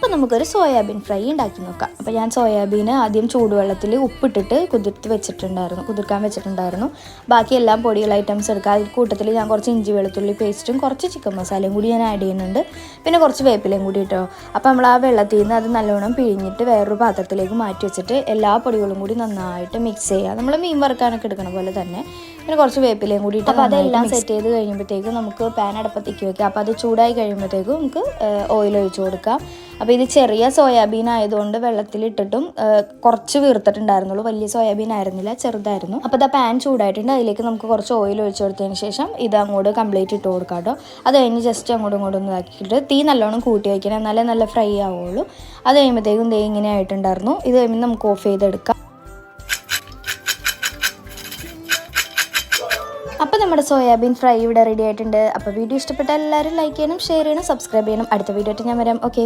അപ്പോൾ നമുക്കൊരു soybean fry ഉണ്ടാക്കി നോക്കാം. അപ്പോൾ ഞാൻ സോയാബീൻ ആദ്യം ചൂടുവെള്ളത്തിൽ ഉപ്പിട്ടിട്ട് കുതിർക്കാൻ വെച്ചിട്ടുണ്ടായിരുന്നു. ബാക്കി എല്ലാം പൊടികൾ ഐറ്റംസ് എടുക്കുക. അതിൽ കൂട്ടത്തിൽ ഞാൻ കുറച്ച് ഇഞ്ചി വെളുത്തുള്ളി പേസ്റ്റും കുറച്ച് ചിക്കൻ മസാലയും കൂടി ഞാൻ ആഡ് ചെയ്യുന്നുണ്ട്. പിന്നെ കുറച്ച് വേപ്പിലയും കൂടി ഇട്ടോ. അപ്പോൾ നമ്മൾ ആ വെള്ളത്തിൽ നിന്ന് അത് നല്ലോണം പിഴിഞ്ഞിട്ട് വേറൊരു പാത്രത്തിലേക്ക് മാറ്റി വെച്ചിട്ട് എല്ലാ പൊടികളും കൂടി നന്നായിട്ട് മിക്സ് ചെയ്യുക. നമ്മൾ മീൻ വറുക്കാനൊക്കെ എടുക്കണ പോലെ തന്നെ. പിന്നെ കുറച്ച് വേപ്പിലയും കൂടി ഇട്ട് അപ്പോൾ അതെല്ലാം സെറ്റ് ചെയ്ത് കഴിയുമ്പോഴത്തേക്കും നമുക്ക് പാൻ അടുപ്പത്തേക്ക് വെക്കാം. അപ്പോൾ അത് ചൂടായി കഴിയുമ്പോഴത്തേക്കും നമുക്ക് ഓയിൽ ഒഴിച്ച് കൊടുക്കാം. അപ്പോൾ ഇത് ചെറിയ സോയാബീൻ ആയതുകൊണ്ട് വെള്ളത്തിലിട്ടിട്ടും കുറച്ച് വീർത്തിട്ടുണ്ടായിരുന്നുള്ളൂ. വലിയ സോയാബീൻ ആയിരുന്നില്ല, ചെറുതായിരുന്നു. അപ്പോൾ അത് പാൻ ചൂടായിട്ടുണ്ട്. അതിലേക്ക് നമുക്ക് കുറച്ച് ഓയിൽ ഒഴിച്ച് കൊടുത്തതിന് ശേഷം ഇത് അങ്ങോട്ട് കംപ്ലീറ്റ് ഇട്ട് കൊടുക്കാം കേട്ടോ. അത് കഴിഞ്ഞ് ജസ്റ്റ് അങ്ങോട്ടും ഒന്ന് ഇതാക്കിയിട്ട് തീ നല്ലോണം കൂട്ടി വയ്ക്കണം, എന്നാലേ നല്ല ഫ്രൈ ആവുള്ളൂ. അത് കഴിയുമ്പോഴത്തേക്കും ദേ ഇങ്ങനെ ആയിട്ടുണ്ടായിരുന്നു. ഇത് കഴിയുമ്പോൾ നമുക്ക് ഓഫ് ചെയ്തെടുക്കാം. അപ്പോൾ നമ്മുടെ സോയാബീൻ ഫ്രൈ ഇവിടെ റെഡി ആയിട്ടുണ്ട്. അപ്പോൾ വീഡിയോ ഇഷ്ടപ്പെട്ടാൽ എല്ലാവരും ലൈക്ക് ചെയ്യണം, ഷെയർ ചെയ്യണം, സബ്സ്ക്രൈബ് ചെയ്യണം. അടുത്ത വീഡിയോ ആയിട്ട് ഞാൻ വരാം. ഓക്കെ.